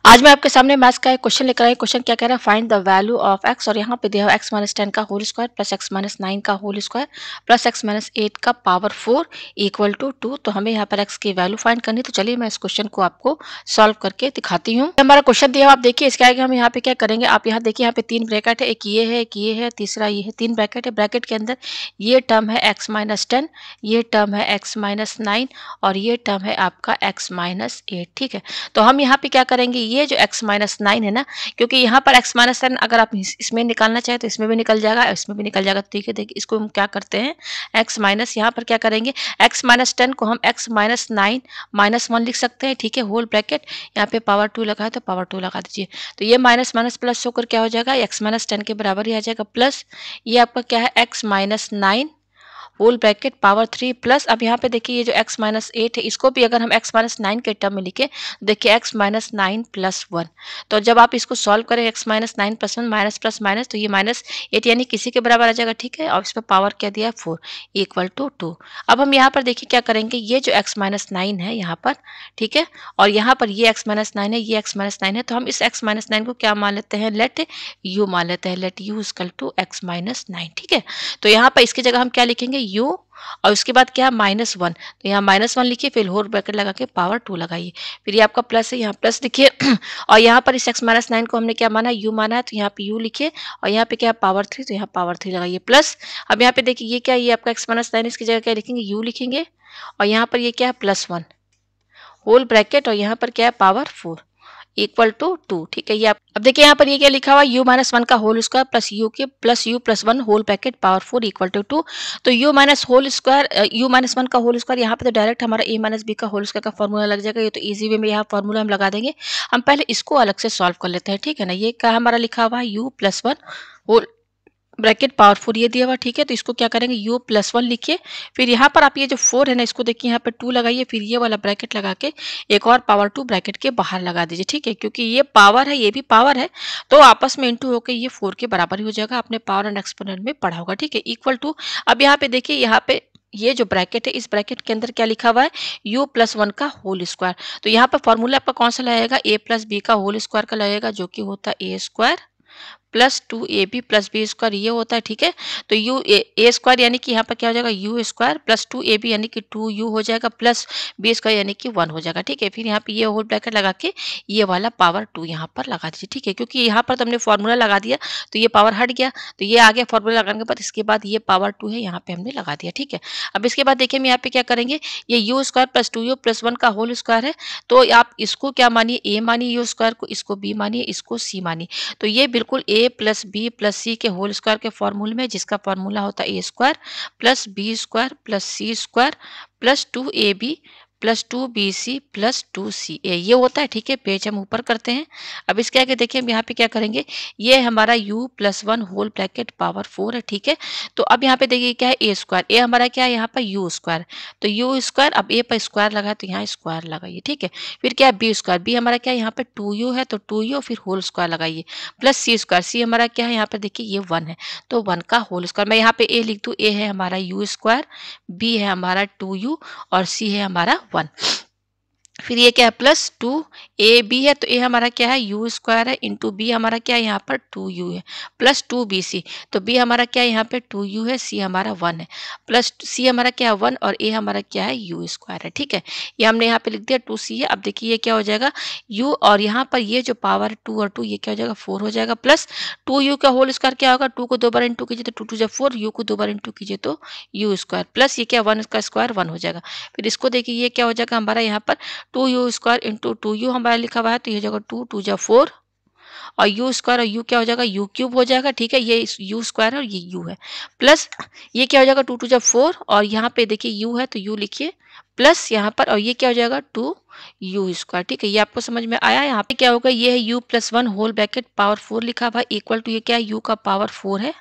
आज मैं आपके सामने मैथ्स का एक क्वेश्चन लेकर आई। क्वेश्चन क्या कह रहा है, find the value of x, और यहाँ पे दिया है एक्स माइनस 10 का whole square plus x minus 9 का whole square plus x minus 8 का पावर 4 इक्वल टू 2। तो हमें यहाँ पर एक्स की वैल्यू फाइंड करनी है। तो चलिए मैं इस क्वेश्चन को आपको सॉल्व करके दिखाती हूँ। हमारा क्वेश्चन दिया है, आप देखिए इसके आगे हम यहाँ पे क्या करेंगे। आप यहाँ देखिए, यहाँ पे 3 ब्रैकेट है, एक ये है, तीसरा ये है, 3 ब्रैकेट है। ब्रैकेट के अंदर ये टर्म है एक्स माइनस 10, ये टर्म है एक्स माइनस 9 और ये टर्म है आपका एक्स माइनस 8। ठीक है, तो हम यहाँ पे क्या करेंगे, ये जो एक्स माइनस 9 है ना, क्योंकि यहाँ पर एक्स माइनस 10 अगर आप इसमें निकालना चाहे तो इसमें भी निकल जाएगा, इसमें भी निकल जाएगा। ठीक है, देखिए इसको हम क्या करते हैं, एक्स माइनस, यहाँ पर क्या करेंगे, एक्स माइनस 10 को हम एक्स माइनस 9 माइनस 1 लिख सकते हैं। ठीक है, होल ब्रैकेट, यहाँ पे पावर 2 लगा है तो पावर 2 लगा दीजिए। तो ये माइनस माइनस प्लस होकर क्या हो जाएगा, एक्स माइनस 10 के बराबर ही आ जाएगा, प्लस ये आपका क्या है, x minus 9 whole bracket power 3 plus, अब यहाँ पे देखिए ये जो x माइनस 8 है, इसको भी अगर हम x माइनस 9 के टर्म में लिखे, देखिए x माइनस 9 प्लस 1। तो जब आप इसको सॉल्व करें x minus 9 plus 1 minus plus minus, तो ये माइनस 8 यानी किसी के बराबर आ जाएगा। ठीक है, और इस पर पावर क्या दिया है, 4 इक्वल टू 2। अब हम यहाँ पर देखिए क्या करेंगे, ये जो x माइनस 9 है यहाँ पर, ठीक है, और यहाँ पर ये x माइनस 9 है, ये x माइनस 9 है, तो हम इस x माइनस 9 को क्या मान लेते हैं, लेट u मान लेते हैं, let u equal to x minus 9। ठीक है, तो यहाँ पर इसकी जगह हम क्या लिखेंगे, u, और उसके बाद क्या, माइनस 1, तो यहाँ माइनस 1 लिखिए, फिर होल ब्रैकेट लगा के पावर 2 लगाइए, फिर ये आपका प्लस है, यहाँ प्लस लिखिए और यहाँ पर इस एक्स माइनस 9 को हमने क्या माना, यू माना है, तो यहाँ पे यू लिखिए, और यहाँ पे क्या पावर 3, तो यहाँ पावर 3 लगाइए, प्लस अब यहाँ पे देखिए ये क्या, ये आपका एक्स माइनस 9, इसकी जगह क्या लिखेंगे, यू लिखेंगे, और यहाँ पर ये क्या है, प्लस 1 होल ब्रैकेट, और यहाँ पर क्या है, पावर 4 इक्वल टू 2। ठीक है, ये आप अब देखिए यहाँ पर ये क्या लिखा हुआ, u माइनस 1 का होल स्क्वायर प्लस यू के plus u plus 1 whole bracket power 4 equal to 2। तो u minus whole square, u minus 1 का होल स्क्वायर, यहाँ पे तो डायरेक्ट हमारा a माइनस बी का होल स्क्वायर का फॉर्मूला लग जाएगा। ये तो इजी वे में यहाँ फॉर्मूला हम लगा देंगे। हम पहले इसको अलग से सॉल्व कर लेते हैं। ठीक है ना, ये क्या हमारा लिखा हुआ है, u plus 1 whole bracket power 4 ये दिया हुआ। ठीक है, तो इसको क्या करेंगे, u प्लस 1 लिखिए, फिर यहाँ पर आप ये जो 4 है ना, इसको देखिए यहाँ पे 2 लगाइए, फिर ये वाला ब्रैकेट लगा के एक और पावर 2 ब्रैकेट के बाहर लगा दीजिए। ठीक है, क्योंकि ये पावर है, ये भी पावर है, तो आपस में इंटू होकर ये 4 के बराबर ही हो जाएगा। आपने पावर एंड एक्सपोनेंट में पढ़ा होगा। ठीक है, इक्वल टू, अब यहाँ पे देखिए, यहाँ पे ये जो ब्रैकेट है, इस ब्रैकेट के अंदर क्या लिखा हुआ है, u प्लस 1 का होल स्क्वायर। तो यहाँ पर फॉर्मूला आपका कौन सा लगेगा, a प्लस बी का होल स्क्वायर का लगेगा, जो कि होता है a square plus 2ab plus b square, ये होता है। ठीक है, तो यू ए स्क्वायर यानी कि यहाँ पर क्या हो जाएगा, यू स्क्वायर प्लस 2ab यानी कि 2u हो जाएगा, प्लस बी स्क्वायर यानी कि 1 हो जाएगा। ठीक है, फिर यहाँ पे ये होल ब्रैकेट लगा के ये वाला पावर 2 यहाँ पर लगा दीजिए। ठीक है, क्योंकि यहाँ पर तो हमने फॉर्मूला लगा दिया, तो ये पावर हट गया, तो ये आ गया फॉर्मूला लगाने के बाद, इसके बाद ये पावर 2 है, यहाँ पे हमने लगा दिया। ठीक है, अब इसके बाद देखिए हम यहाँ पे क्या करेंगे, ये you square plus 2u plus 1 का होल स्क्वायर है, तो आप इसको क्या मानिए, ए मानिए यू स्क्वायर को, इसको बी मानिए, इसको सी मानिए। तो ये बिल्कुल a प्लस बी प्लस सी के होल स्क्वायर के फॉर्मूले में, जिसका फॉर्मूला होता है a square plus b square plus c square plus 2ab plus 2bc plus 2ca, ये होता है। ठीक है, पेज हम ऊपर करते हैं। अब इसके आगे देखिए हम यहाँ पे क्या करेंगे, ये हमारा u plus 1 whole bracket power 4 है। ठीक है, तो अब यहाँ पे देखिए क्या है, a स्क्वायर, a हमारा क्या है यहाँ पर u स्क्वायर, तो u स्क्वायर, अब a पर स्क्वायर लगा है तो यहाँ स्क्वायर लगाइए। ठीक है, फिर क्या है b स्क्वायर, b हमारा क्या है यहाँ पे 2u है, तो 2u फिर होल स्क्वायर लगाइए, प्लस सी स्क्वायर, सी हमारा क्या है यहाँ पर देखिए ये 1 है, तो 1 का होल स्क्वायर, मैं यहाँ पे a लिख दूँ, a है हमारा u स्क्वायर, b है हमारा 2u और c है हमारा 1। फिर ये क्या है, प्लस 2ab है, तो a हमारा क्या है, u स्क्वायर है, इंटू b हमारा क्या है यहाँ पर 2u है, प्लस 2bc, तो b हमारा क्या है यहाँ पे 2u है, c हमारा 1 है, प्लस c हमारा क्या है 1 और a हमारा क्या है u स्क्वायर है। ठीक है, ये हमने यहाँ पे लिख दिया 2c है। अब देखिए ये क्या हो जाएगा, u और यहाँ पर ये जो पावर 2 और 2, ये क्या हो जाएगा 4 हो जाएगा, प्लस 2u का होल स्क्वायर क्या होगा, 2 को 2 बार इंटू कीजिए तो 2 2 4, u को 2 बार इंटू कीजिए तो u स्क्वायर, प्लस ये क्या 1 का स्क्वायर 1 हो जाएगा। फिर इसको देखिए ये क्या हो जाएगा हमारा यहाँ पर 2u स्क्वायर इंटू 2u हमारा लिखा हुआ है, तो ये हो जाएगा 2 2 जा 4 और u स्क्वायर और u क्या हो जाएगा, u क्यूब हो जाएगा। ठीक है, ये u स्क्वायर है और ये u है, प्लस ये क्या हो जाएगा 2 2 जा 4 और यहाँ पे देखिए u है तो u लिखिए, प्लस यहाँ पर, और ये क्या हो जाएगा 2u स्क्वायर। ठीक है, ये आपको समझ में आया। यहाँ पे क्या होगा, ये है u plus 1 whole bracket power 4 लिखा हुआ इक्वल टू, ये क्या है u का पावर 4 है,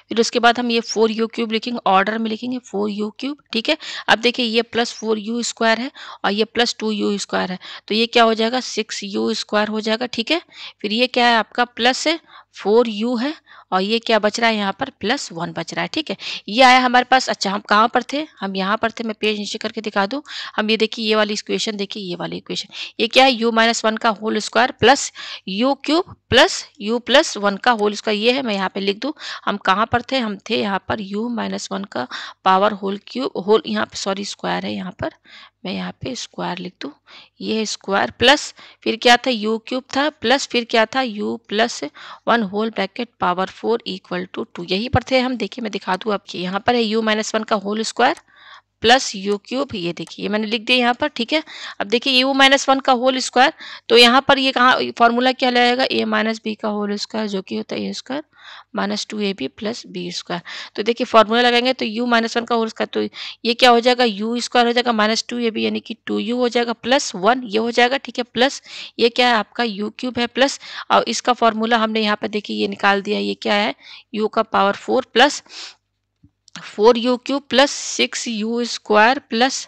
फिर उसके बाद हम ये 4u क्यूब लिखेंगे, ऑर्डर में लिखेंगे 4u क्यूब। ठीक है, अब देखिए ये प्लस 4u स्क्वायर है और ये प्लस 2u स्क्वायर है, तो ये क्या हो जाएगा 6u स्क्वायर हो जाएगा। ठीक है, फिर ये क्या है आपका प्लस है 4u है और ये क्या बच रहा है यहाँ पर +1 बच रहा है। ठीक है, ये आया हमारे पास। अच्छा, हम कहाँ पर थे? हम यहाँ पर थे। मैं पेज नीचे करके दिखा दूँ। हम ये देखिए, ये वाली इक्वेशन देखिए, ये वाली इक्वेशन, ये क्या है? u-1 का whole square plus u cube plus u+1 का होल स्क्वायर, ये है। मैं यहाँ पे लिख दूँ, हम कहाँ पर थे? हम थे यहाँ पर u-1 का पावर होल क्यूब, होल यहाँ पे सॉरी स्क्वायर है यहाँ पर, मैं यहाँ पे स्क्वायर लिख दूँ, ये स्क्वायर प्लस फिर क्या था? u क्यूब था प्लस फिर क्या था? u+1 whole bracket power 4 equal to 2। यहीं पर थे हम। देखिए मैं दिखा दूँ आपकी, यहाँ पर है u-1 का whole square plus u cube, ये देखिए ये मैंने लिख दिया यहाँ पर। ठीक है, अब देखिए u-1 का होल स्क्वायर, तो यहाँ पर ये कहाँ फॉर्मूला क्या लगेगा? a-b का होल स्क्वायर, जो कि होता है a² -2ab plus b square. तो देखिए फॉर्मूला लगाएंगे तो u-1 का होल स्क्वायर, तो ये क्या हो जाएगा? u स्क्वायर हो जाएगा -2ab यानी कि 2u हो जाएगा प्लस 1 ये हो जाएगा। ठीक है, प्लस ये क्या है? आपका u क्यूब है प्लस, और इसका फॉर्मूला हमने यहाँ पर देखिए ये निकाल दिया, ये क्या है? u का power 4 plus 4u cube plus 6u square plus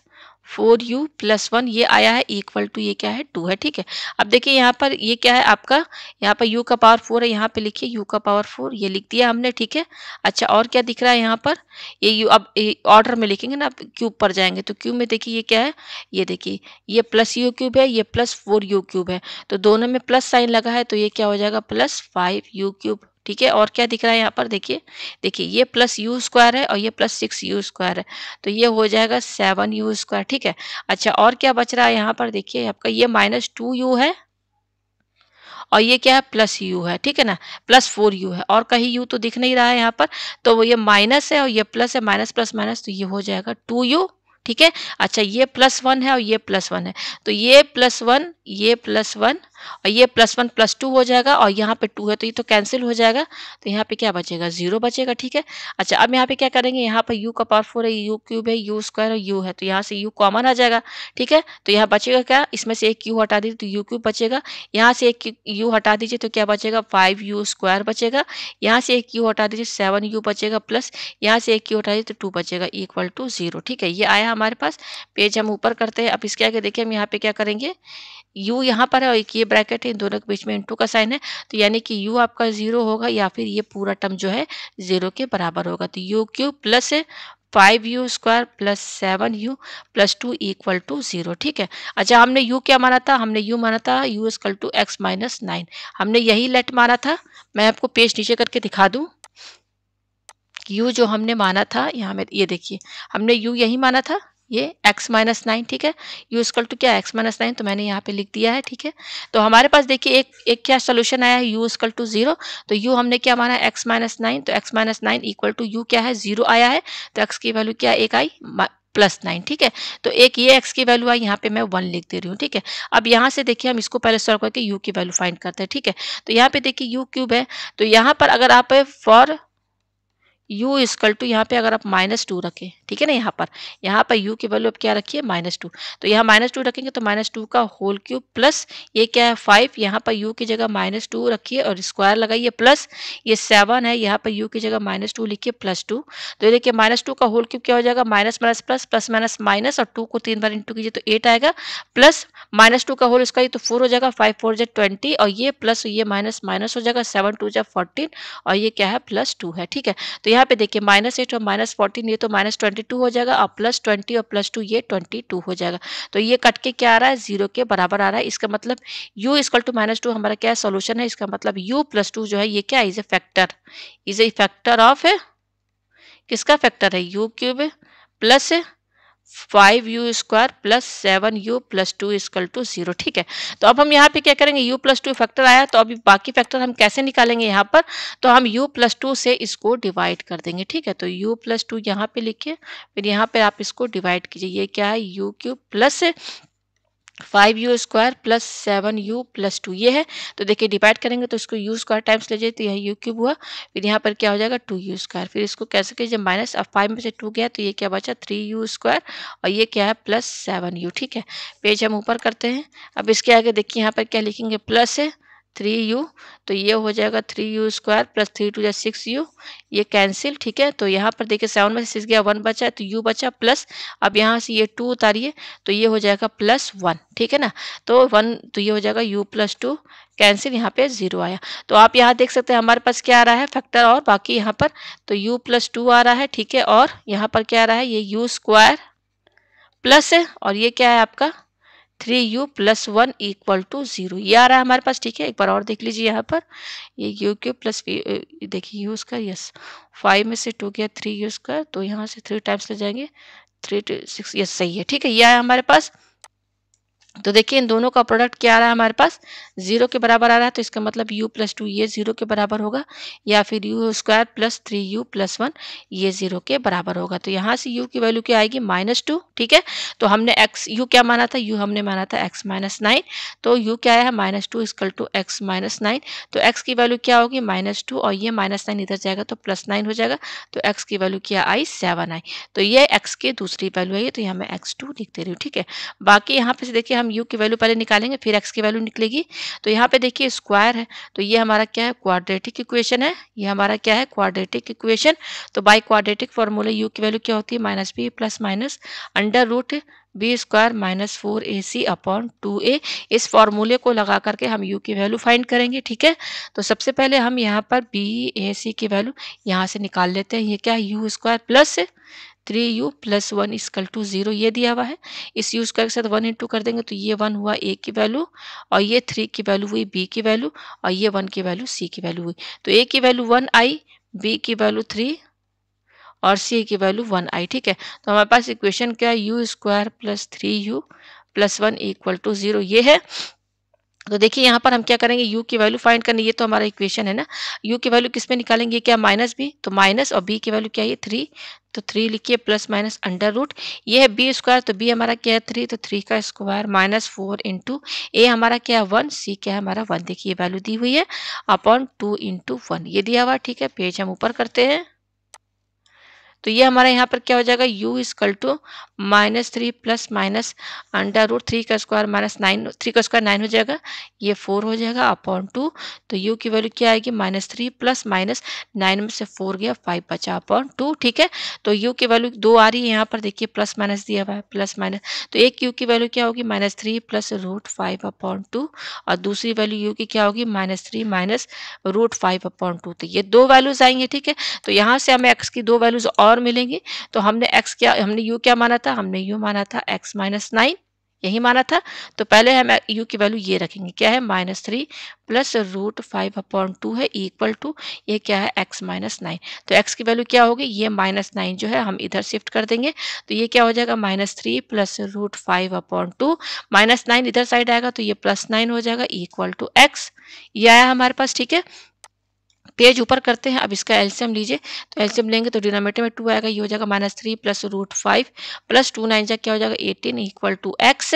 4u+1, ये आया है इक्वल टू, ये क्या है? 2 है। ठीक है, अब देखिए यहाँ पर ये क्या है आपका? यहाँ पर u का पावर 4 है, यहाँ पे लिखिए u का पावर 4, ये लिख दिया हमने। ठीक है, अच्छा और क्या दिख रहा है यहाँ पर? ये u, अब ऑर्डर में लिखेंगे ना, क्यूब पर जाएंगे तो क्यूब में देखिए ये क्या है? ये देखिए ये प्लस u क्यूब है, ये प्लस 4u क्यूब है, तो दोनों में प्लस साइन लगा है, तो ये क्या हो जाएगा? +5u cube. ठीक है, और क्या दिख रहा है यहाँ पर? देखिए देखिए ये प्लस यू स्क्वायर है और ये प्लस 6u स्क्वायर है, तो ये हो जाएगा 7u स्क्वायर। ठीक है, अच्छा और क्या बच रहा है यहाँ पर? देखिए आपका ये -2u है और ये क्या है? प्लस यू है। ठीक है ना, +4u है, और कहीं u तो दिख नहीं रहा है यहाँ पर, तो वो ये माइनस है और ये प्लस है, माइनस प्लस माइनस, तो ये हो जाएगा 2u। ठीक है, अच्छा ये +1 है और ये +1 है, तो ये +1 ये +1 और ये +1 +2 हो जाएगा, और यहाँ पे 2 है तो ये तो कैंसिल हो जाएगा, तो यहाँ पे क्या बचेगा? 0 बचेगा। ठीक है, अच्छा अब यहाँ पे क्या करेंगे? यहाँ पर u का पावर 4 है, u क्यूब है, u स्क्वायर और u है, तो यहाँ से u कॉमन आ जाएगा। ठीक है, तो यहाँ बचेगा क्या? इसमें से एक u हटा दीजिए तो u क्यूब बचेगा, यहाँ से एक u हटा दीजिए तो क्या बचेगा? 5u स्क्वायर बचेगा, यहाँ से एक u हटा दीजिए 7u बचेगा, प्लस यहाँ से एक u हटा दीजिए तो 2 बचेगा इक्वल टू 0। ठीक है, ये आया हमारे पास। पेज हम ऊपर करते हैं। अब इसके आगे देखिए हम यहाँ पे क्या करेंगे? u यहाँ पर है और एक ये ब्रैकेट है, इन दोनों के बीच में इंटू का साइन है, तो यानी कि u आपका 0 होगा या फिर ये पूरा टर्म जो है 0 के बराबर होगा, तो u cube plus 5u square plus 7u plus 2 equal to 0। ठीक है, अच्छा हमने u क्या माना था? हमने u माना था u इक्वल टू x-9, हमने यही लेट माना था। मैं आपको पेज नीचे करके दिखा दूं, u जो हमने माना था यहाँ में, ये देखिए हमने u यही माना था, ये x-9। ठीक है, u इक्वल टू क्या? x-9, तो मैंने यहाँ पे लिख दिया है। ठीक है, तो हमारे पास देखिए एक क्या सोल्यूशन आया है? u इक्वल टू 0, तो u हमने क्या माना है? x-9, तो x-9 इक्वल टू u क्या है? 0 आया है, तो x की वैल्यू क्या एक आई? +9। ठीक है, तो एक ये x की वैल्यू आई, यहाँ पे मैं 1 लिख दे रही हूँ। ठीक है, अब यहाँ से देखिए हम इसको पहले सॉल्व करके u की वैल्यू फाइंड करते हैं। ठीक है, तो यहाँ पे देखिए u क्यूब है, तो यहाँ पर अगर आप फॉर u इक्वल टू, यहाँ पे अगर आप -2 रखें, ठीक है ना, यहाँ पर u की वैल्यू आप क्या रखिए? -2, तो यहाँ -2 रखेंगे तो -2 का होल क्यूब प्लस ये क्या है? 5, यहाँ पर u की जगह -2 रखिए और स्क्वायर लगाइए, प्लस ये 7 है, यहाँ पर u की जगह -2 लिखिए +2, तो ये देखिए -2 का होल क्यूब क्या हो जाएगा? Minus minus plus, plus minus minus, और 2 को 3 बार इंटू कीजिए तो 8 आएगा, प्लस -2 का होल स्क्वायर तो 4 हो जाएगा, 5 4 जा 20, और ये प्लस ये माइनस माइनस हो जाएगा, 7 2 जा 14, और ये क्या है? +2 है। ठीक है, तो यहाँ पे देखिए -8 और -14, ये तो -22 हो जाएगा, और +20 और +2 ये 22 हो जाएगा, तो ये कट के क्या आ रहा है? 0 के बराबर आ रहा है। इसका मतलब u इक्वल टू -2 हमारा क्या सोल्यूशन है? इसका मतलब u+2 जो है ये क्या? इज ए फैक्टर ऑफ किसका फैक्टर है? u cube plus 5u square plus 7u plus 2 equal to 0। ठीक है, तो अब हम यहाँ पे क्या करेंगे? u+2 फैक्टर आया, तो अभी बाकी फैक्टर हम कैसे निकालेंगे यहाँ पर? तो हम u+2 से इसको डिवाइड कर देंगे। ठीक है, तो u+2 यहाँ पे लिखिए, फिर यहाँ पे आप इसको डिवाइड कीजिए, ये क्या है? u cube plus 5u square plus 7u plus 2 ये है, तो देखिए डिवाइड करेंगे तो इसको u स्क्वायर टाइम्स ले जाइए तो यह u क्यूब हुआ, फिर यहाँ पर क्या हो जाएगा? 2u स्क्वायर, फिर इसको कैसे कीजिए? माइनस, अब 5 में से 2 गया तो ये क्या बचा? 3u स्क्वायर, और ये क्या है? +7u। ठीक है, पेज हम ऊपर करते हैं। अब इसके आगे देखिए यहाँ पर क्या लिखेंगे? प्लस 3u, तो ये हो जाएगा 3u स्क्वायर प्लस 3 2 6u, ये कैंसिल, ठीक है। तो यहाँ पर देखिए 7 में से 6 गया 1 बचा, तो u बचा प्लस, अब यहाँ से ये 2 उतारिए तो ये हो जाएगा +1, ठीक है ना। तो 1, तो ये हो जाएगा u + 2 कैंसिल, यहाँ पे 0 आया। तो आप यहाँ देख सकते हैं हमारे पास क्या आ रहा है फैक्टर, और बाकी यहाँ पर तो u + 2 आ रहा है, ठीक है। और यहाँ पर क्या आ रहा है, ये u स्क्वायर प्लस है, और ये क्या है आपका 3u + 1 = 0, ये आ रहा है हमारे पास, ठीक है। एक बार और देख लीजिए यहाँ पर, ये u³ प्लस देखिए u स्क्वायर, यस 5 में से 2 गया 3u स्क्वायर, तो यहाँ से 3 टाइम्स ले जाएंगे, 3 2 6, यस सही है, ठीक है। ये आया हमारे पास। तो देखिए इन दोनों का प्रोडक्ट क्या आ रहा है हमारे पास, 0 के बराबर आ रहा है, तो इसका मतलब u + 2 ये 0 के बराबर होगा, या फिर u स्क्वायर प्लस 3u + 1 ये 0 के बराबर होगा। तो यहाँ से u की वैल्यू क्या आएगी -2, ठीक है। तो हमने u क्या माना था, u हमने माना था x - 9, तो u क्या है -2 = x - 9, तो x की वैल्यू क्या होगी -2, और ये -9 इधर जाएगा तो +9 हो जाएगा, तो x की वैल्यू क्या आई 7 आई। तो ये x की दूसरी वैल्यू आई, तो यहाँ मैं x2 लिख दे रही हूँ, ठीक है। बाकी यहाँ पे से देखिए हम u की वैल्यू पहले निकालेंगे, फिर x की वैल्यू निकलेगी। तो यहाँ पे देखिए स्क्वायर है, तो ये हमारा क्या है, क्वाड्रेटिक इक्वेशन है, ये हमारा क्या है, क्वाड्रेटिक इक्वेशन। तो बाय क्वाड्रेटिक फॉर्मूले u की वैल्यू क्या होती है, -b + √b² - 4ac/2a। इस फॉर्मूले को लगा करके हम u की वैल्यू फाइंड करेंगे, ठीक है। तो सबसे पहले हम यहाँ पर bac की वैल्यू यहाँ से निकाल लेते हैं। ये क्या है, u² प्लस 3u + 1 = 0, ये दिया हुआ है। इस u स्क्वायर के साथ 1 × कर देंगे, तो ये 1 हुआ a की वैल्यू, और ये 3 की वैल्यू हुई b की वैल्यू, और ये 1 की वैल्यू c की वैल्यू हुई। तो a की वैल्यू 1 आई, b की वैल्यू 3 और c की वैल्यू 1 आई, ठीक है। तो हमारे पास इक्वेशन क्या है, u² + 3u + 1 = 0, ये है। तो देखिए यहाँ पर हम क्या करेंगे, u की वैल्यू फाइंड करनी, ये तो हमारा इक्वेशन है ना। u की वैल्यू किस में निकालेंगे, क्या -b, तो माइनस, और b की वैल्यू क्या है 3, तो 3 लिखिए +- ये है b², तो b हमारा क्या है 3, तो 3 का स्क्वायर -4 × a हमारा क्या है 1, c क्या है हमारा 1, देखिए वैल्यू दी हुई है अपॉन 2 × 1, ये दिया हुआ, ठीक है। पेज हम ऊपर करते हैं। तो ये हमारा यहाँ पर क्या हो जाएगा, u = -3 + √3 का स्क्वायर -9, 3 का स्क्वायर 9 हो जाएगा, ये 4 हो जाएगा अपॉन 2। तो u की वैल्यू क्या आएगी, -3 + -9 में से 4 गया 5 बचा अपॉन 2, ठीक है। तो u की वैल्यू 2 आ रही है, यहाँ पर देखिए प्लस माइनस दिया हुआ है, प्लस माइनस, तो एक u की वैल्यू क्या होगी, -3 + √5 अपॉन 2, और दूसरी वैल्यू u की क्या होगी, -3 - √5 अपॉन 2। तो ये दो वैल्यूज आएंगे, ठीक है। तो यहाँ से हमें x की दो वैल्यूज और मिलेंगी। तो हमने u क्या माना था, हमने u माना था x - 9, यही माना था। तो पहले हम u की वैल्यू ये रखेंगे, क्या है -3 + √5 अपॉन 2 है इक्वल टू, ये क्या है x - 9। तो x की वैल्यू क्या होगी, ये -9 जो है हम इधर शिफ्ट कर देंगे, तो ये क्या हो जाएगा -3 + √5 अपॉन 2, -9 इधर साइड आएगा तो ये +9 हो जाएगा इक्वल टू x, ये आया हमारे पास, ठीक है। पेज ऊपर करते हैं। अब इसका एलसीएम लीजिए, तो एलसीएम लेंगे तो डिनोमिनेटर में 2 आएगा, ये हो जाएगा -3 + √5 + 2 9 जा क्या हो जाएगा 18 इक्वल टू x,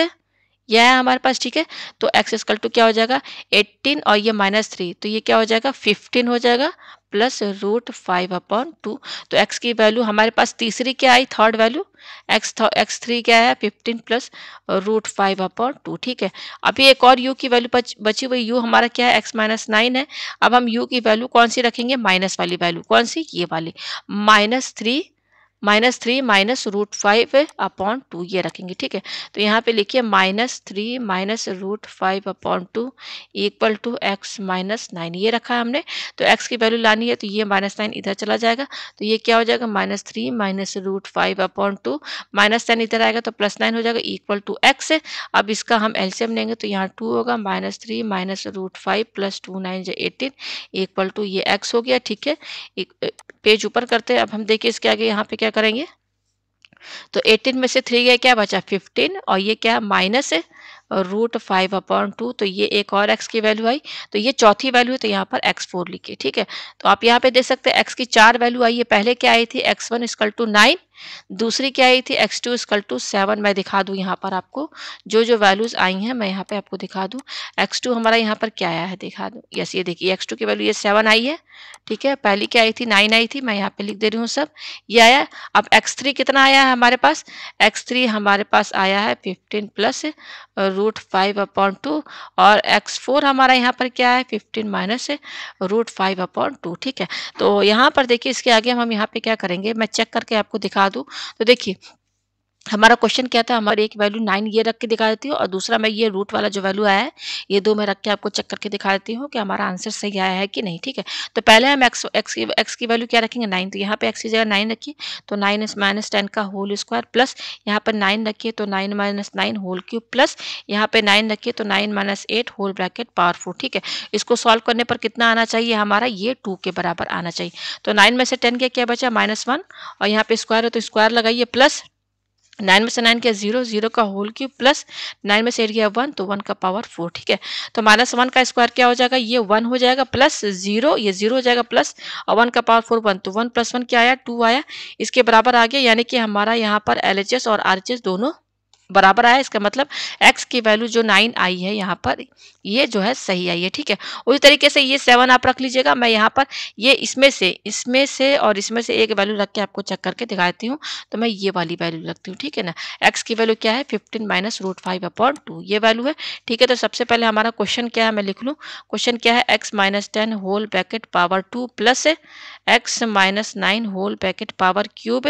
यह है हमारे पास, ठीक है। तो x इक्वल टू क्या हो जाएगा 18, और ये -3, तो ये क्या हो जाएगा 15 हो जाएगा प्लस √5 अपॉन 2। तो x की वैल्यू हमारे पास तीसरी क्या आई, थर्ड वैल्यू, x3 क्या है 15 + √5 अपॉन 2, ठीक है। अभी एक और u की वैल्यू बची हुई, u हमारा क्या है x - 9 है। अब हम u की वैल्यू कौन सी रखेंगे, माइनस वाली वैल्यू, कौन सी, ये वाली, -3 - √5 अपॉन 2 ये रखेंगे, ठीक है। तो यहाँ पे लिखिए -3 - √5 अपॉन 2 इक्वल टू x - 9, ये रखा है हमने। तो x की वैल्यू लानी है, तो ये -9 इधर चला जाएगा, तो ये क्या हो जाएगा -3 - √5 अपॉन 2, -10 इधर आएगा तो +9 हो जाएगा इक्वल टू x। अब इसका हम एलसीएम लेंगे, तो यहाँ 2 होगा, -3 - √5 + 2 9 जा 18 इक्वल टू ये x हो गया, ठीक है। पेज ऊपर करते हैं। अब हम देखिए इसके आगे यहाँ पे क्या करेंगे, तो 18 में से 3 गया, क्या बचा 15, और ये क्या माइनस है √5 अपॉन 2, तो ये एक और x की वैल्यू आई, तो ये चौथी वैल्यू है, तो यहाँ पर x4 लिखिए, ठीक है। तो आप यहाँ पे देख सकते हैं x की 4 वैल्यू आई है, पहले क्या आई थी x1 = 9, दूसरी क्या आई थी x2 इक्वल टू 7। मैं दिखा दूँ यहाँ पर आपको जो वैल्यूज़ आई हैं, मैं यहाँ पे आपको दिखा दूँ। x2 हमारा यहाँ पर क्या आया है दिखा दूँ। यस, ये देखिए x2 की वैल्यू ये 7 आई है, ठीक है। पहली क्या आई थी 9 आई थी, मैं यहाँ पे लिख दे रही हूँ सब, ये आया। अब x3 कितना आया है हमारे पास, x3 हमारे पास आया है 15 प्लस √5/2 और x4 हमारा यहाँ पर क्या है 15 माइनस √5/2, ठीक है। तो यहाँ पर देखिए इसके आगे हम यहाँ पे क्या करेंगे, मैं चेक करके आपको दिखा दूँ। तो देखिए हमारा क्वेश्चन क्या था, हमारे एक वैल्यू 9 ये रख के दिखा देती हूँ और दूसरा मैं ये रूट वाला जो वैल्यू आया है ये दो मैं रख के आपको चेक करके दिखा देती हूँ कि हमारा आंसर सही आया है कि नहीं, ठीक है। तो पहले हम x की वैल्यू क्या रखेंगे 9, तो यहाँ पे x की जगह 9 रखिए, तो 9 माइनस 10 का होल स्क्वायर प्लस यहाँ पर 9 रखिए तो 9 माइनस 9 होल क्यूब प्लस यहाँ पे 9 रखिए तो 9 माइनस 8 होल ब्रैकेट पावर 4, ठीक है। इसको सॉल्व करने पर कितना आना चाहिए हमारा, ये 2 के बराबर आना चाहिए। तो 9 में से 10 के क्या बचा -1 और यहाँ पे स्क्वायर है तो स्क्वायर लगाइए प्लस 9 में से 9 किया 0, 0 का होल क्यूब प्लस 9 में से 8 गया 1 तो 1 का पावर 4, ठीक है। तो -1 का स्क्वायर क्या हो जाएगा, ये 1 हो जाएगा प्लस 0, ये 0 हो जाएगा प्लस और 1 का पावर 4 1, तो 1 + 1 क्या आया 2 आया, इसके बराबर आ गया। यानी कि हमारा यहाँ पर LHS और RHS दोनों बराबर आया। इसका मतलब x की वैल्यू जो 9 आई है यहाँ पर ये जो है सही आई है, ठीक है। उसी तरीके से ये 7 आप रख लीजिएगा। मैं यहाँ पर ये इसमें से और इसमें से एक वैल्यू रख के आपको चेक करके दिखाती हूँ। तो मैं ये वाली वैल्यू रखती हूँ, ठीक है ना। x की वैल्यू क्या है 15 माइनस √5/2 ये वैल्यू है, ठीक है। तो सबसे पहले हमारा क्वेश्चन क्या है मैं लिख लूँ। क्वेश्चन क्या है x minus 10 whole bracket power 2 plus x minus 9 whole bracket power cube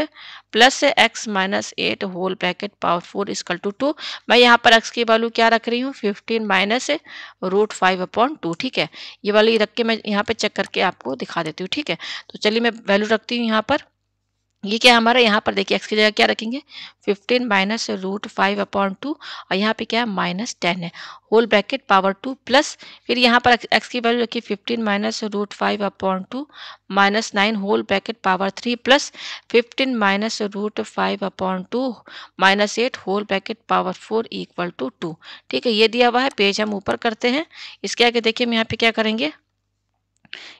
plus x minus 8 whole bracket power 4 equal to 2। मैं यहाँ पर x की वैल्यू क्या रख रही हूँ 15 माइनस √5/2, ठीक है। ये वाली रख के मैं यहाँ पे चेक करके आपको दिखा देती हूँ, ठीक है। तो चलिए मैं वैल्यू रखती हूँ यहाँ पर। ये क्या हमारा यहाँ पर देखिए x की जगह क्या रखेंगे 15 माइनस √5/2 और यहाँ पे क्या है -10 है होल ब्रैकेट पावर 2 प्लस फिर यहाँ पर x की वैल्यू रखिए 15 minus √5/2 -9 whole bracket power 3 plus 15 minus √5/2 -8 whole bracket power 4 equal to 2, ठीक है। ये दिया हुआ है, पेज हम ऊपर करते हैं। इसके आगे देखिए हम यहाँ पे क्या करेंगे,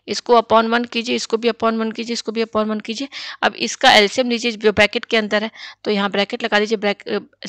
इसको अपॉन 1 कीजिए, इसको भी अपॉन 1 कीजिए, इसको भी अपॉन 1 कीजिए। अब इसका एलसीएम लीजिए जो ब्रैकेट के अंदर है, तो यहाँ ब्रैकेट लगा दीजिए,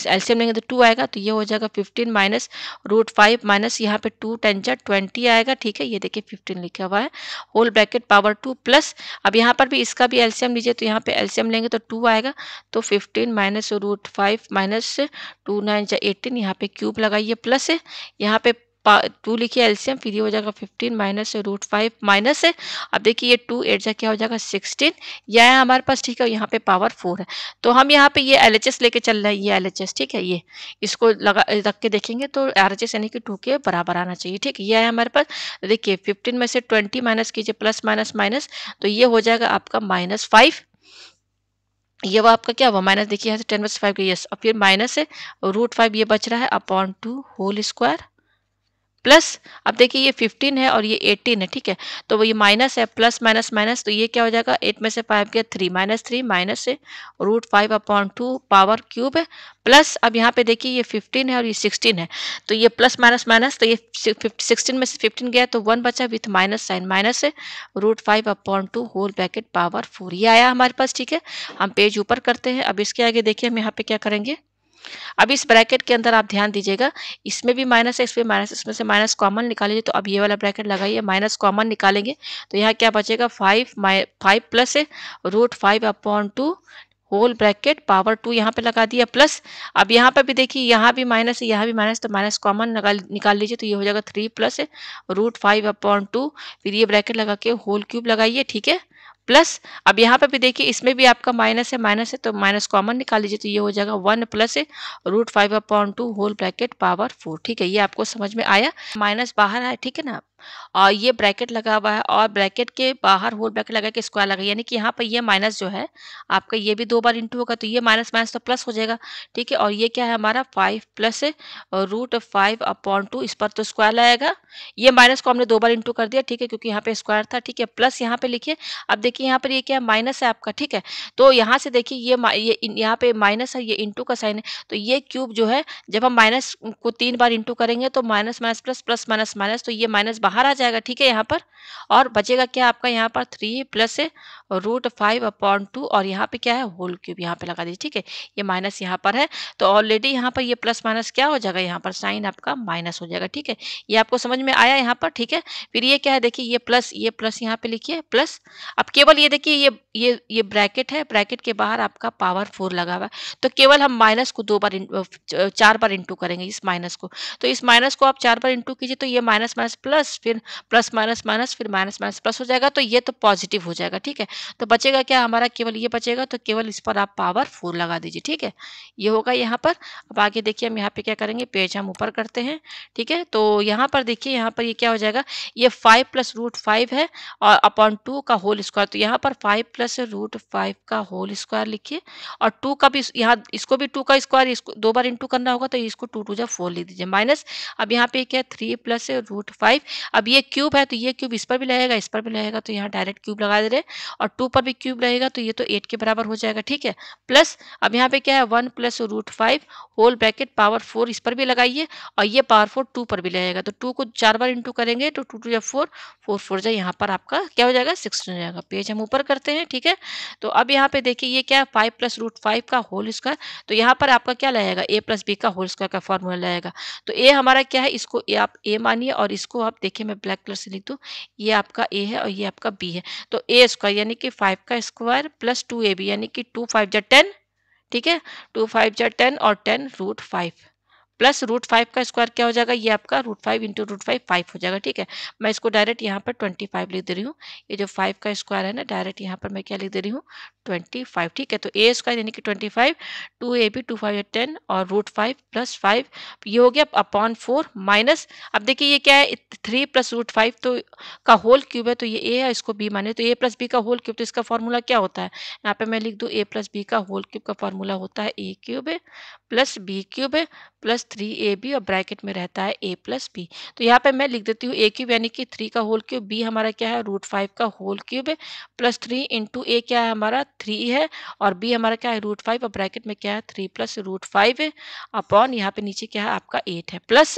एलसीएम लेंगे तो 2 आएगा, तो ये हो जाएगा 15 माइनस √5 माइनस यहाँ पे 2 10 जा 20 आएगा, ठीक है। ये देखिए 15 लिखा हुआ है होल ब्रैकेट पावर 2 प्लस अब यहाँ पर भी इसका भी एलसीएम लीजिए, तो यहाँ पे एलसीएम लेंगे तो 2 आएगा, तो 15 माइनस √5 माइनस 2 9 जा 18 यहाँ पे क्यूब लगाइए प्लस है यहाँ पे 2 लिखिए एलसीएम, फिर ये हो जाएगा 15 माइनस √5 माइनस है। अब देखिए ये 2 8 जा क्या हो जाएगा 16, यह है हमारे पास, ठीक है। यहाँ पे पावर 4 है, तो हम यहाँ पे ये LHS लेके चल रहे हैं, ये LHS, ठीक है। ये इसको लगा रख के देखेंगे तो RHS यानी कि 2 के बराबर आना चाहिए, ठीक है। यह है हमारे पास। देखिए 15 में से 20 माइनस कीजिए प्लस माइनस माइनस, तो ये हो जाएगा आपका -5, ये वो आपका क्या हुआ माइनस, देखिए यहाँ से 10 में से 5 गई, यस, और फिर माइनस है √5 ये बच रहा है अपॉन 2 होल स्क्वायर प्लस अब देखिए ये 15 है और ये 18 है, ठीक है। तो वो ये माइनस है प्लस माइनस माइनस, तो ये क्या हो जाएगा 8 में से 5 गया 3 -3 माइनस से √5/2 पावर क्यूब है प्लस अब यहाँ पे देखिए ये 15 है और ये 16 है, तो ये प्लस माइनस माइनस, तो ये 16 में से 15 गया तो 1 बचा विथ माइनस साइन माइनस है √5/2 होल ब्रैकेट पावर 4 ये आया हमारे पास, ठीक है। हम पेज ऊपर करते हैं। अब इसके आगे देखिए हम यहाँ पे क्या करेंगे। अब इस ब्रैकेट के अंदर आप ध्यान दीजिएगा, इसमें भी माइनस है, इसमें माइनस, इसमें से माइनस कॉमन निकाल लीजिए। तो अब ये वाला ब्रैकेट लगाइए, माइनस कॉमन निकालेंगे तो यहाँ क्या बचेगा 5 प्लस है √5/2 होल ब्रैकेट पावर 2 यहाँ पे लगा दिया प्लस अब यहाँ पे भी देखिए यहाँ भी माइनस है, यहाँ भी माइनस, तो माइनस कॉमन निकाल लीजिए, तो ये हो जाएगा 3 प्लस है √5/2 फिर ये ब्रैकेट लगा के होल क्यूब लगाइए, ठीक है। प्लस अब यहाँ पे भी देखिए इसमें भी आपका माइनस है तो माइनस कॉमन निकाल लीजिए, तो ये हो जाएगा 1 प्लस है √5/2 होल ब्रैकेट पावर 4, ठीक है। ये आपको समझ में आया, माइनस बाहर है, ठीक है ना। और ये ब्रैकेट लगा हुआ है और ब्रैकेट के बाहर होल ब्रैकेट लगा के स्क्वायर लगा, यानी कि यहाँ पर ये माइनस जो है आपका ये भी 2 बार इंटू होगा, तो ये माइनस माइनस तो प्लस हो जाएगा, ठीक है। और ये क्या है हमारा 5 प्लस है √5/2 इस पर तो स्क्वायर आएगा, ये माइनस को हमने 2 बार इंटू कर दिया, ठीक है, क्योंकि यहाँ पे स्क्वायर था, ठीक है। प्लस यहाँ पे लिखिए, अब देखिए यहाँ पर ये क्या माइनस है आपका, ठीक है। तो यहाँ से देखिए ये यहाँ पे माइनस है, ये इंटू का साइन है, तो ये क्यूब जो है जब हम माइनस को 3 बार इंटू करेंगे तो minus minus plus plus minus minus, तो ये माइनस बाहर बाहर आ जाएगा, ठीक है यहाँ पर। और बचेगा क्या आपका यहाँ पर 3 प्लस √5/2 और यहाँ पे क्या है होल क्यूब यहाँ पे लगा दीजिए, ठीक है। ये माइनस यहाँ पर है तो ऑलरेडी यहाँ पर ये प्लस माइनस क्या हो जाएगा, यहाँ पर साइन आपका माइनस हो जाएगा, ठीक है। ये आपको समझ में आया यहाँ पर, ठीक है। फिर ये क्या है देखिए, ये प्लस यहाँ पे लिखिए प्लस। अब केवल ये देखिए ये ब्रैकेट है, ब्रैकेट के बाहर आपका पावर 4 लगा हुआ है, तो केवल हम माइनस को 4 बार इंटू करेंगे इस माइनस को। तो इस माइनस को आप 4 बार इंटू कीजिए तो ये माइनस माइनस प्लस, फिर प्लस माइनस माइनस, फिर माइनस माइनस प्लस हो जाएगा, तो ये तो पॉजिटिव हो जाएगा, ठीक है। तो बचेगा क्या हमारा, केवल ये बचेगा, तो केवल इस पर आप पावर 4 लगा दीजिए, ठीक है। ये होगा यहाँ पर। अब आगे देखिए हम यहाँ पे क्या करेंगे, पेज हम ऊपर करते हैं, ठीक है। तो यहाँ पर देखिए, यहाँ पर ये क्या हो जाएगा, ये 5 प्लस √5 है और अपॉन 2 का होल स्क्वायर। तो यहाँ पर 5 प्लस √5 का होल स्क्वायर लिखिए और 2 का भी यहाँ, इसको भी 2 का स्क्वायर, इसको 2 बार इंटू करना होगा, तो इसको 2 2 जा 4 लिख दीजिए माइनस। अब यहाँ पे क्या है 3 प्लस √5। अब ये क्यूब है तो ये क्यूब इस पर भी लगेगा, इस पर भी लगेगा, तो यहाँ डायरेक्ट क्यूब लगा दे रहे और 2 पर भी क्यूब लगेगा, तो ये तो 8 के बराबर हो जाएगा, ठीक है। प्लस अब यहाँ पे क्या है 1 प्लस √5 होल ब्रैकेट पावर 4 इस पर भी लगाइए और ये पावर 4 2 पर भी लगेगा, तो 2 को 4 बार इंटू करेंगे तो 2 2 जा 4, 4 4 जा यहाँ पर आपका क्या हो जाएगा 16 हो जाएगा। पेज हम ऊपर करते हैं, ठीक है। तो अब यहाँ पे देखिए ये क्या है 5 प्लस √5 का होल स्क्वायर। तो यहाँ पर आपका क्या लगेगा, a प्लस बी का होल स्क्वायर का फॉर्मूला लगेगा। तो a हमारा क्या है, इसको a आप a मानिए और इसको आप देखिए मैं ब्लैक कलर से लिख दूँ, ये आपका a है और ये आपका b है। तो a स्क्वायर यानी कि 5 का स्क्वायर प्लस 2ab यानी कि 2 5 जा 10, ठीक है। 2 5 जा 10 और 10 √5 प्लस √5 का स्क्वायर क्या हो जाएगा, ये आपका √5 इंटू √5 5 हो जाएगा, ठीक है। मैं इसको डायरेक्ट यहाँ पर 25 लिख दे रही हूँ। ये जो 5 का स्क्वायर है ना, डायरेक्ट यहाँ पर मैं क्या लिख दे रही हूँ 25, ठीक है। तो a स्क्वायर यानी कि 25, 2ab 2 5 10 और √5 प्लस 5 ये हो गया अपॉन 4 माइनस। अब देखिए ये क्या है 3 प्लस √5 तो का होल क्यूब है, तो ये a है, इसको b माने, तो a प्लस बी का होल क्यूब, तो इसका फॉर्मूला क्या होता है, यहाँ पे मैं लिख दूँ a प्लस बी का होल क्यूब का फॉर्मूला होता है a क्यूब है प्लस b क्यूब है प्लस 3ab और ब्रैकेट में रहता है a प्लस बी। तो यहाँ पे मैं लिख देती हूँ a क्यूब यानी कि 3 का होल क्यूब, b हमारा क्या है √5 का होल क्यूब है प्लस 3 इंटू a क्या है हमारा 3 है और b हमारा क्या है √5 और ब्रैकेट में क्या है 3 प्लस √5 है अपॉन यहाँ पे नीचे क्या है आपका 8 है प्लस।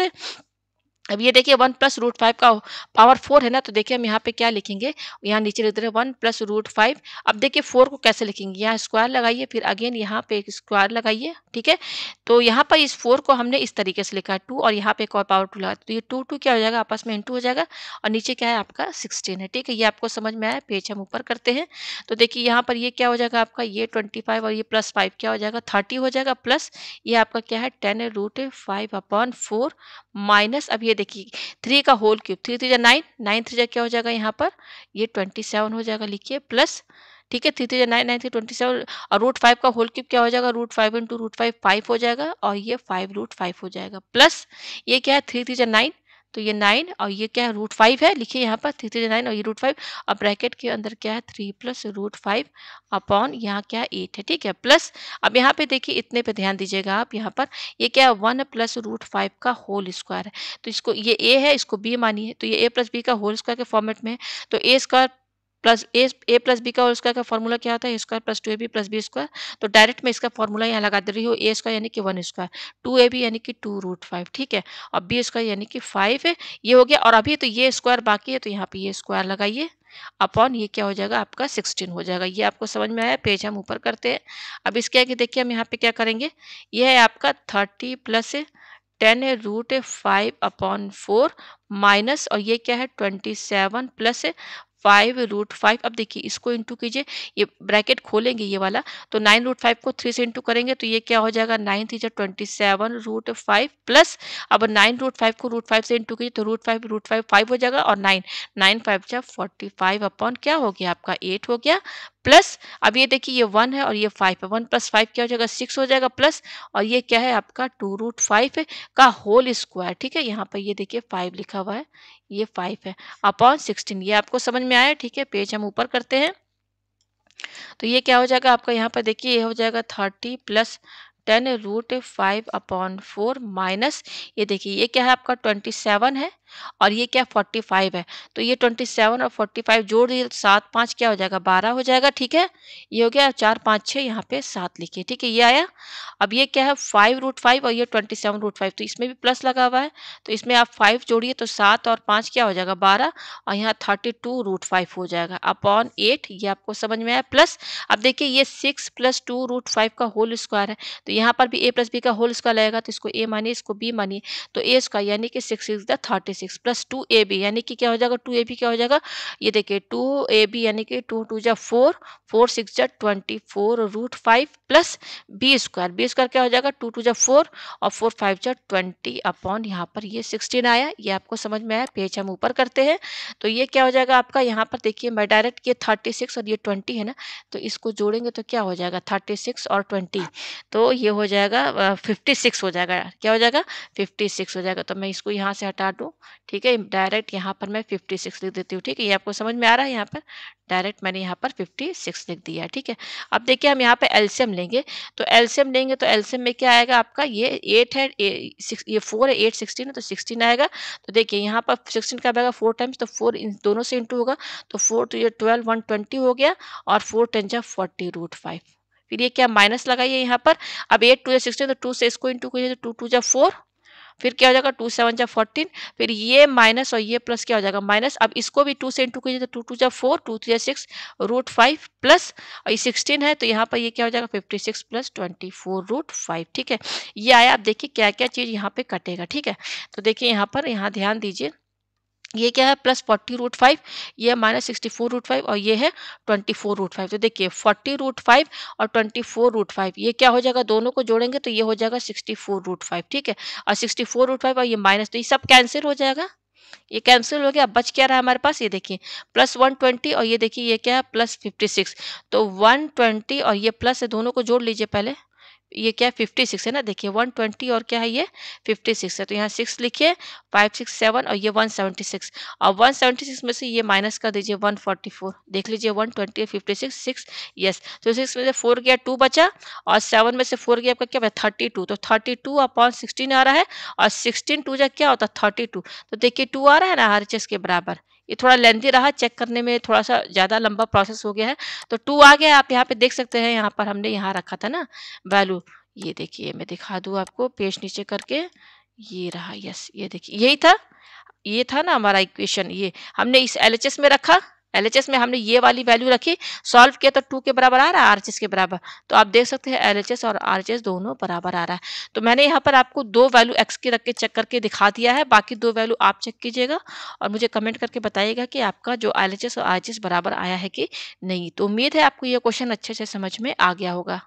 अब ये देखिए 1 प्लस √5 का पावर 4 है ना, तो देखिए हम यहाँ पे क्या लिखेंगे, यहाँ नीचे लिख दे रहे 1 प्लस √5। अब देखिए 4 को कैसे लिखेंगे, यहाँ स्क्वायर लगाइए, फिर अगेन यहाँ पे एक स्क्वायर लगाइए, ठीक है। तो यहाँ पर इस 4 को हमने इस तरीके से लिखा है 2 और यहाँ पे एक और पावर 2 लगा, तो ये 2 2 क्या हो जाएगा आपस में इंटू हो जाएगा और नीचे क्या है आपका 16 है, ठीक है। ये आपको समझ में आया। पेज हम ऊपर करते हैं। तो देखिए यहाँ पर ये क्या हो जाएगा आपका, ये 25 और ये प्लस 5 क्या हो जाएगा 30 हो जाएगा, प्लस ये आपका क्या है 10 √5/4 माइनस। अब ये देखिए 3 का होल क्यूब, 3 3 जा 9, 9 3 जा क्या हो जाएगा यहाँ पर ये 27 हो जाएगा, लिखिए प्लस, ठीक है। 3 3 जा 9, 9 3 27 और √5 का होल क्यूब क्या हो जाएगा √5 इंटू √5 5 हो जाएगा और ये 5 √5 हो जाएगा प्लस ये क्या है 3 3 जा 9, तो ये 9 और ये क्या है √5 है, लिखिए यहाँ पर 3 3 जा 9 और ये √5 और ब्रैकेट के अंदर क्या है 3 प्लस √5 अपॉन यहाँ क्या 8 है, ठीक है प्लस। अब यहाँ पे देखिए इतने पे ध्यान दीजिएगा आप, यहाँ पर ये क्या है 1 प्लस √5 का होल स्क्वायर है, तो इसको ये a है इसको b मानिए, तो ये a प्लस बी का होल स्क्वायर के फॉर्मेट में है, तो a square plus a plus b का होल स्क्वायर का फॉर्मूला क्या होता है square plus 2ab plus b square. तो डायरेक्ट मैं इसका फॉर्मूला यहाँ लगा दे रही हूँ, a स्क्वायर यानी कि 1 स्क्वायर, 2ab यानी कि 2 √5, ठीक है, और b स्क्वायर यानी कि 5 है। ये हो गया और अभी तो ये स्क्वायर बाकी है, तो यहाँ पे ये स्क्वायर लगाइए अपॉन ये क्या हो जाएगा आपका 16 हो जाएगा। ये आपको समझ में आया। पेज हम ऊपर करते हैं। अब इसके आगे देखिए हम यहाँ पे क्या करेंगे, ये है आपका 30 प्लस 10 √5/4 माइनस और ये क्या है 27 प्लस 5 √5। अब देखिए इसको इंटू कीजिए, ये ब्रैकेट खोलेंगे ये वाला, तो 9 √5 को 3 से इंटू करेंगे तो ये क्या हो जाएगा 9 3 जा 27 √5 प्लस अब 9 √5 को √5 से इंटू कीजिए तो √5 5 हो जाएगा और 9 9 5 जा 45 अपॉन क्या हो गया आपका 8 हो गया प्लस। अब ये देखिए ये 1 है और ये 5 है, 1 प्लस 5 क्या हो जाएगा 6 हो जाएगा प्लस और ये क्या है आपका 2 √5 का होल स्क्वायर, ठीक है। यहाँ पर ये देखिए 5 लिखा हुआ है, ये 5 है अपॉन 16। ये आपको समझ में आया, ठीक है। पेज हम ऊपर करते हैं। तो ये क्या हो जाएगा आपका, यहाँ पर देखिए ये हो जाएगा 30 प्लस 10 √5/4 माइनस ये देखिए ये क्या है आपका 27 है और ये क्या 45 है, तो ये 27 और 45 जोड़ दिए तो 7 5 क्या हो जाएगा 12 हो जाएगा। ठीक है, ये हो गया 4 5 6 यहाँ पे 7 लिखिए। ठीक है, ये आया। अब ये क्या है 5√5 और ये 27√5, तो इसमें भी प्लस लगा हुआ है, तो इसमें आप 5 जोड़िए तो 7 और 5 क्या हो जाएगा 12 और यहाँ 32√5 हो जाएगा अपॉन 8। ये आपको समझ में आया। प्लस अब देखिए ये 6 + 2√5 का होल स्क्वायर है, तो यहाँ पर भी a + b का होल स्क्वायर लगेगा, तो इसको a मानिए इसको b मानिए, तो a स्क्वायर यानी कि 6 × 36 प्लस 2ab यानी कि क्या हो जाएगा 2ab क्या हो जाएगा, ये देखिए 2ab यानी कि 2 2 जा 4 4 6 जा 24√5 प्लस b स्क्वायर क्या हो जाएगा 2 2 जा 4 और 4 5 जा 20 अपॉन यहाँ पर ये 16 आया। ये आपको समझ में आया। पेज हम ऊपर करते हैं, तो ये क्या हो जाएगा आपका, यहाँ पर देखिए मैं डायरेक्ट ये 36 और ये 20 है ना, तो इसको जोड़ेंगे तो क्या हो जाएगा 36 और 20, तो ये हो जाएगा 56 हो जाएगा। क्या हो जाएगा 56 हो जाएगा। तो मैं इसको यहाँ से हटा दूँ। ठीक है, डायरेक्ट यहाँ पर मैं 56 लिख देती हूँ। ठीक है, ये आपको समझ में आ रहा है। यहाँ पर डायरेक्ट मैंने यहाँ पर 56 लिख दिया। ठीक है, अब देखिए हम यहाँ पे एलसीएम लेंगे, तो एलसीएम लेंगे तो एलसीएम में क्या आएगा आपका, ये 8 है, ये 4 है, 8 16 है, तो 16 आएगा। तो देखिए यहाँ पर 16 का आएगा 4 टाइम्स, तो 4 इन दोनों से इंटू होगा, तो 4 तो ये 12 120 हो गया और 4 10 जा 40√5। फिर ये क्या माइनस लगाइए यहाँ पर। अब 8 2 जा 16, तो 2 से इसको इंटू करिए तो 2 2 जा 4, फिर क्या हो जाएगा 2 7 जा 14, फिर ये माइनस और ये प्लस क्या हो जाएगा माइनस। अब इसको भी 2 से इंटू कीजिए तो 2 2 जा 4 2 3 जा 6√5 प्लस और ये 16 है, तो यहाँ पर ये क्या हो जाएगा 56 + 24√5। ठीक है, ये आया। अब देखिए क्या क्या चीज़ यहाँ पे कटेगा। ठीक है, तो देखिए यहाँ पर यहाँ ध्यान दीजिए, ये क्या है +40√5, ये -64√5 और ये है 24√5। तो देखिए 40√5 और 24√5 ये क्या हो जाएगा, दोनों को जोड़ेंगे तो ये हो जाएगा 64√5। ठीक है, और 64√5 और ये माइनस, तो ये सब कैंसिल हो जाएगा। ये कैंसिल हो गया। अब बच क्या रहा है हमारे पास, ये देखिए +120 और ये देखिए ये क्या है +56, तो 120 और ये प्लस है, दोनों को जोड़ लीजिए पहले। ये क्या है 56 है ना, देखिए 120 और क्या है ये 56 है, तो यहाँ 6 लिखिए, 5 6 7 और ये 176 और 176 में से ये माइनस कर दीजिए 144। देख लीजिए 120 56 6, यस, तो 6 में से 4 गया 2 बचा और 7 में से 4 गया आपका क्या है 32, तो 32 अपॉन 16 आ रहा है और 16 2 जा क्या होता है 32, तो देखिए 2 आ रहा है ना RHS के बराबर। ये थोड़ा लेंथी रहा, चेक करने में थोड़ा सा ज़्यादा लंबा प्रोसेस हो गया है, तो 2 आ गया। आप यहाँ पे देख सकते हैं, यहाँ पर हमने यहाँ रखा था ना वैल्यू, ये देखिए मैं दिखा दूँ आपको पेज नीचे करके, ये रहा, यस, ये देखिए यही था, ये था ना हमारा इक्वेशन, ये हमने इस एलएचएस में रखा, एलएचएस में हमने ये वाली वैल्यू रखी, सॉल्व किया तो 2 के बराबर आ रहा है आरएचएस के बराबर, तो आप देख सकते हैं एलएचएस और आरएचएस दोनों बराबर आ रहा है। तो मैंने यहाँ पर आपको 2 वैल्यू एक्स की रख के चेक करके दिखा दिया है, बाकी 2 वैल्यू आप चेक कीजिएगा और मुझे कमेंट करके बताइएगा कि आपका जो एलएचएस और आरएचएस बराबर आया है कि नहीं। तो उम्मीद है आपको ये क्वेश्चन अच्छे से समझ में आ गया होगा।